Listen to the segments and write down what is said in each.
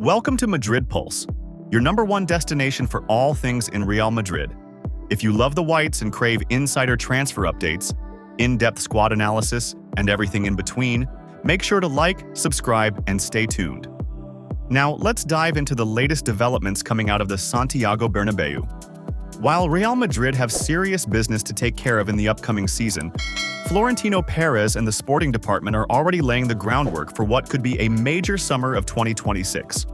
Welcome to Madrid Pulse, your #1 destination for all things in Real Madrid. If you love the Whites and crave insider transfer updates, in-depth squad analysis, and everything in between, make sure to like, subscribe, and stay tuned. Now, let's dive into the latest developments coming out of the Santiago Bernabeu. While Real Madrid have serious business to take care of in the upcoming season, Florentino Perez and the sporting department are already laying the groundwork for what could be a major summer of 2026.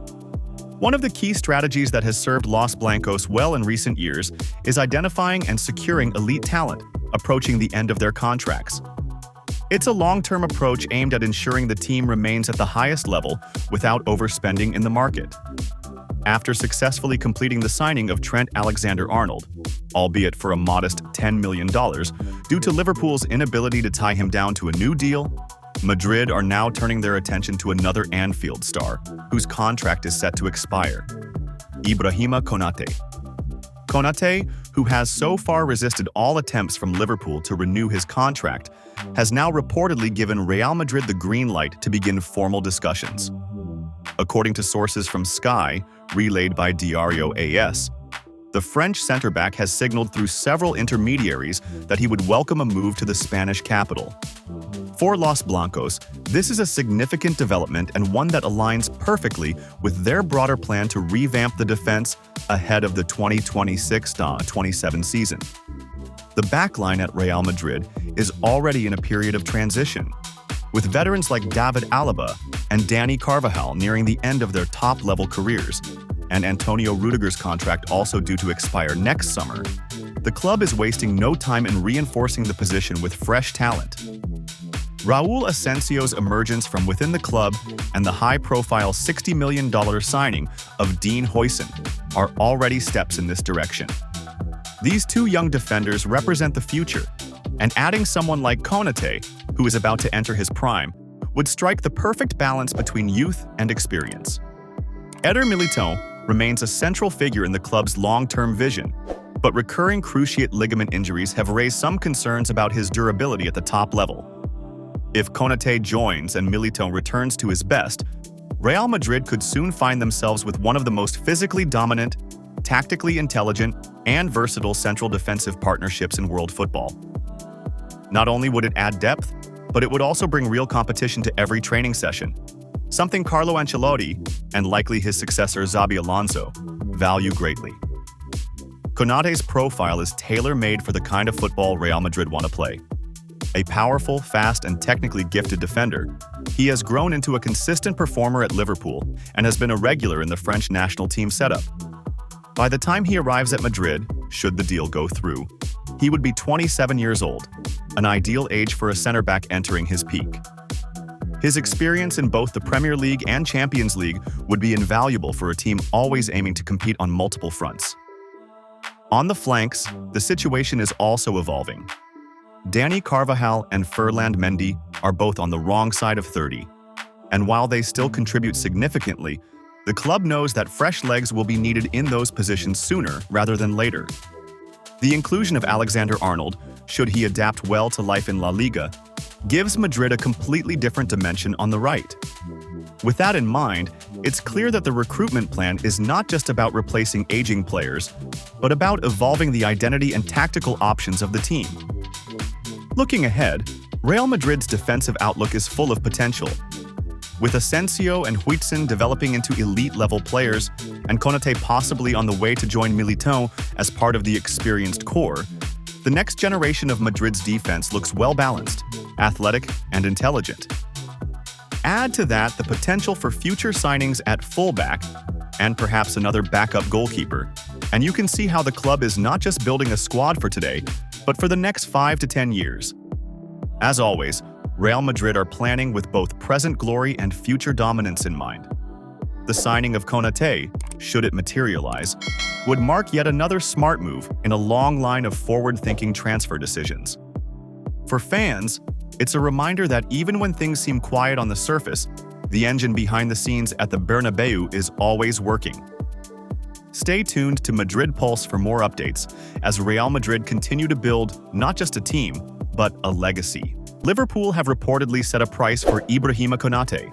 One of the key strategies that has served Los Blancos well in recent years is identifying and securing elite talent approaching the end of their contracts. It's a long-term approach aimed at ensuring the team remains at the highest level without overspending in the market. After successfully completing the signing of Trent Alexander-Arnold, albeit for a modest $10 million, due to Liverpool's inability to tie him down to a new deal, Madrid are now turning their attention to another Anfield star, whose contract is set to expire: Ibrahim Konate. Konate, who has so far resisted all attempts from Liverpool to renew his contract, has now reportedly given Real Madrid the green light to begin formal discussions. According to sources from Sky, relayed by Diario AS, the French centre-back has signaled through several intermediaries that he would welcome a move to the Spanish capital. For Los Blancos, this is a significant development and one that aligns perfectly with their broader plan to revamp the defense ahead of the 2026-27 season. The backline at Real Madrid is already in a period of transition, with veterans like David Alaba and Dani Carvajal nearing the end of their top-level careers, and Antonio Rudiger's contract also due to expire next summer. The club is wasting no time in reinforcing the position with fresh talent. Raúl Asensio's emergence from within the club and the high-profile $60 million signing of Dean Huijsen are already steps in this direction. These two young defenders represent the future, and adding someone like Konate, who is about to enter his prime, would strike the perfect balance between youth and experience. Eder Militão remains a central figure in the club's long-term vision, but recurring cruciate ligament injuries have raised some concerns about his durability at the top level. If Konate joins and Militão returns to his best, Real Madrid could soon find themselves with one of the most physically dominant, tactically intelligent, and versatile central defensive partnerships in world football. Not only would it add depth, but it would also bring real competition to every training session, something Carlo Ancelotti, and likely his successor Xabi Alonso, value greatly. Konate's profile is tailor-made for the kind of football Real Madrid want to play. A powerful, fast, and technically gifted defender, he has grown into a consistent performer at Liverpool and has been a regular in the French national team setup. By the time he arrives at Madrid, should the deal go through, he would be 27 years old, an ideal age for a center-back entering his peak. His experience in both the Premier League and Champions League would be invaluable for a team always aiming to compete on multiple fronts. On the flanks, the situation is also evolving. Dani Carvajal and Ferland Mendy are both on the wrong side of 30, and while they still contribute significantly, the club knows that fresh legs will be needed in those positions sooner rather than later. The inclusion of Alexander-Arnold, should he adapt well to life in La Liga, gives Madrid a completely different dimension on the right. With that in mind, it's clear that the recruitment plan is not just about replacing aging players, but about evolving the identity and tactical options of the team. Looking ahead, Real Madrid's defensive outlook is full of potential. With Asensio and Huijsen developing into elite-level players, and Konate possibly on the way to join Militão as part of the experienced core, the next generation of Madrid's defense looks well-balanced, athletic, and intelligent. Add to that the potential for future signings at fullback, and perhaps another backup goalkeeper, and you can see how the club is not just building a squad for today, but for the next 5 to 10 years. As always, Real Madrid are planning with both present glory and future dominance in mind. The signing of Konate, should it materialize, would mark yet another smart move in a long line of forward-thinking transfer decisions. For fans, it's a reminder that even when things seem quiet on the surface, the engine behind the scenes at the Bernabeu is always working. Stay tuned to Madrid Pulse for more updates as Real Madrid continue to build not just a team, but a legacy. Liverpool have reportedly set a price for Ibrahim Konate,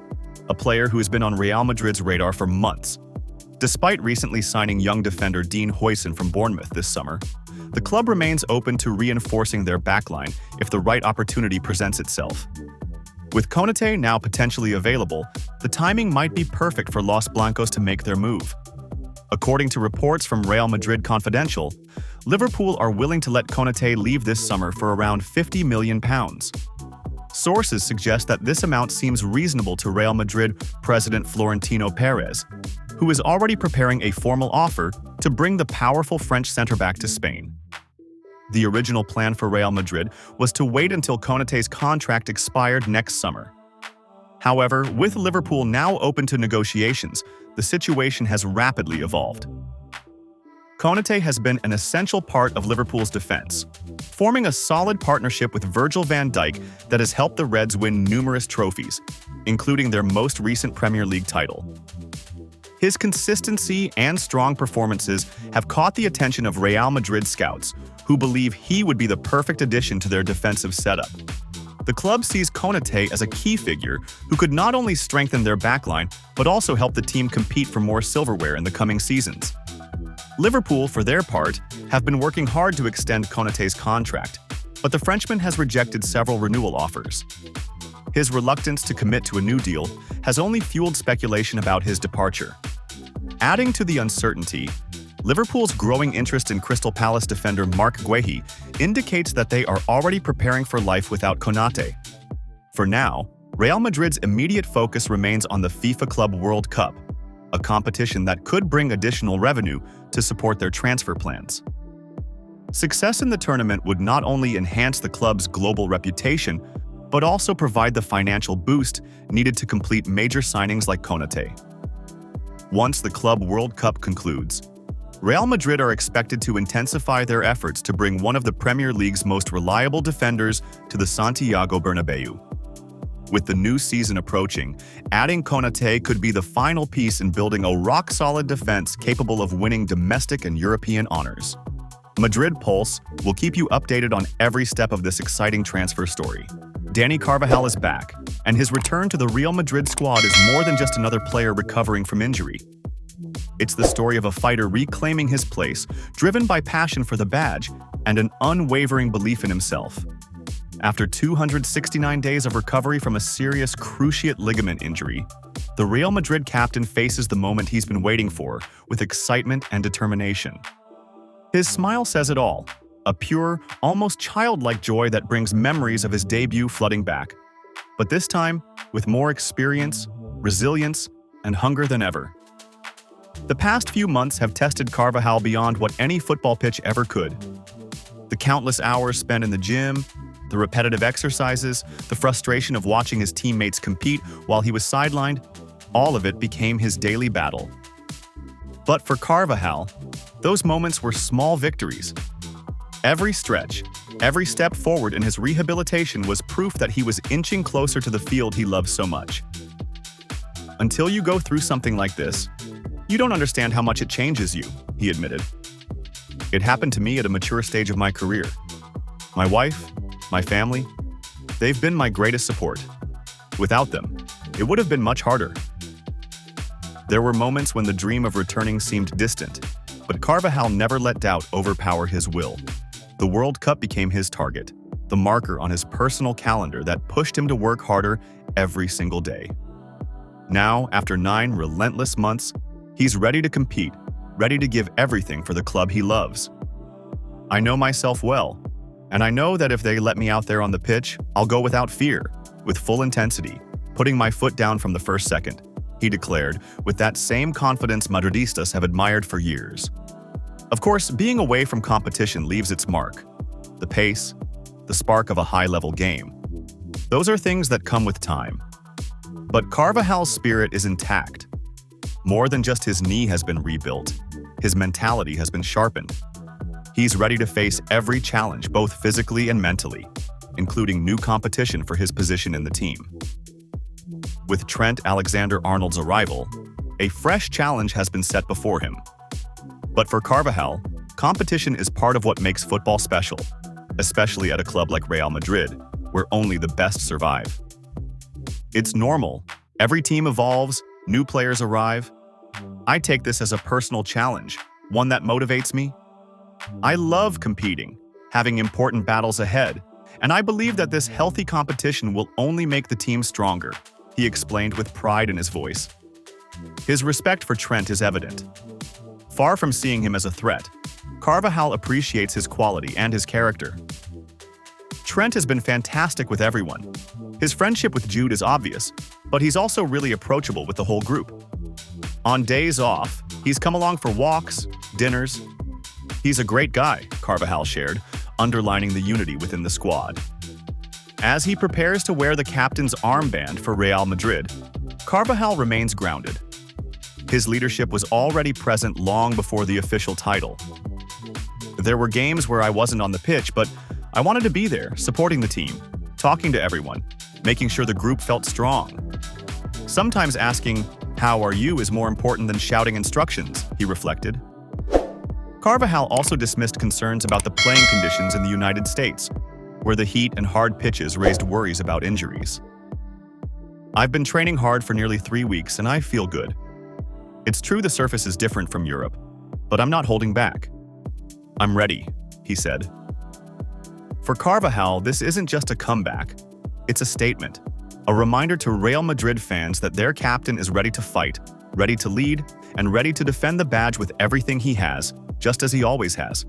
a player who has been on Real Madrid's radar for months. Despite recently signing young defender Dean Huijsen from Bournemouth this summer, the club remains open to reinforcing their backline if the right opportunity presents itself. With Konate now potentially available, the timing might be perfect for Los Blancos to make their move. According to reports from Real Madrid Confidential, Liverpool are willing to let Konate leave this summer for around £50 million. Sources suggest that this amount seems reasonable to Real Madrid president Florentino Perez, who is already preparing a formal offer to bring the powerful French centre-back to Spain. The original plan for Real Madrid was to wait until Konate's contract expired next summer. However, with Liverpool now open to negotiations, the situation has rapidly evolved. Konate has been an essential part of Liverpool's defense, forming a solid partnership with Virgil van Dijk that has helped the Reds win numerous trophies, including their most recent Premier League title. His consistency and strong performances have caught the attention of Real Madrid scouts, who believe he would be the perfect addition to their defensive setup. The club sees Konate as a key figure who could not only strengthen their backline, but also help the team compete for more silverware in the coming seasons. Liverpool, for their part, have been working hard to extend Konate's contract, but the Frenchman has rejected several renewal offers. His reluctance to commit to a new deal has only fueled speculation about his departure. Adding to the uncertainty, Liverpool's growing interest in Crystal Palace defender Marc Guehi indicates that they are already preparing for life without Konate. For now, Real Madrid's immediate focus remains on the FIFA Club World Cup, a competition that could bring additional revenue to support their transfer plans. Success in the tournament would not only enhance the club's global reputation, but also provide the financial boost needed to complete major signings like Konate. Once the Club World Cup concludes, Real Madrid are expected to intensify their efforts to bring one of the Premier League's most reliable defenders to the Santiago Bernabeu. With the new season approaching, adding Konate could be the final piece in building a rock-solid defense capable of winning domestic and European honors. Madrid Pulse will keep you updated on every step of this exciting transfer story. Dani Carvajal is back, and his return to the Real Madrid squad is more than just another player recovering from injury. It's the story of a fighter reclaiming his place, driven by passion for the badge and an unwavering belief in himself. After 269 days of recovery from a serious cruciate ligament injury, the Real Madrid captain faces the moment he's been waiting for with excitement and determination. His smile says it all, a pure, almost childlike joy that brings memories of his debut flooding back. But this time, with more experience, resilience, and hunger than ever. The past few months have tested Carvajal beyond what any football pitch ever could. The countless hours spent in the gym, the repetitive exercises, the frustration of watching his teammates compete while he was sidelined, all of it became his daily battle. But for Carvajal, those moments were small victories. Every stretch, every step forward in his rehabilitation was proof that he was inching closer to the field he loves so much. Until you go through something like this, you don't understand how much it changes you, he admitted. It happened to me at a mature stage of my career. My wife, my family, they've been my greatest support. Without them, it would have been much harder. There were moments when the dream of returning seemed distant, but Carvajal never let doubt overpower his will. The World Cup became his target, the marker on his personal calendar that pushed him to work harder every single day. Now, after 9 relentless months, he's ready to compete, ready to give everything for the club he loves. I know myself well, and I know that if they let me out there on the pitch, I'll go without fear, with full intensity, putting my foot down from the first second, he declared, with that same confidence Madridistas have admired for years. Of course, being away from competition leaves its mark. The pace, the spark of a high-level game. Those are things that come with time. But Carvajal's spirit is intact. More than just his knee has been rebuilt, his mentality has been sharpened. He's ready to face every challenge, both physically and mentally, including new competition for his position in the team. With Trent Alexander-Arnold's arrival, a fresh challenge has been set before him. But for Carvajal, competition is part of what makes football special, especially at a club like Real Madrid, where only the best survive. It's normal, Every team evolves, new players arrive. I take this as a personal challenge, one that motivates me. I love competing, having important battles ahead, and I believe that this healthy competition will only make the team stronger, he explained with pride in his voice. His respect for Trent is evident. Far from seeing him as a threat, Carvajal appreciates his quality and his character. Trent has been fantastic with everyone. His friendship with Jude is obvious, but he's also really approachable with the whole group. On days off, he's come along for walks, dinners. He's a great guy, Carvajal shared, underlining the unity within the squad. As he prepares to wear the captain's armband for Real Madrid, Carvajal remains grounded. His leadership was already present long before the official title. There were games where I wasn't on the pitch, but I wanted to be there, supporting the team, talking to everyone, making sure the group felt strong. Sometimes asking, "How are you?" is more important than shouting instructions, he reflected. Carvajal also dismissed concerns about the playing conditions in the United States, where the heat and hard pitches raised worries about injuries. "I've been training hard for nearly 3 weeks and I feel good. It's true the surface is different from Europe, but I'm not holding back. I'm ready," he said. For Carvajal, this isn't just a comeback. It's a statement, a reminder to Real Madrid fans that their captain is ready to fight, ready to lead, and ready to defend the badge with everything he has, just as he always has.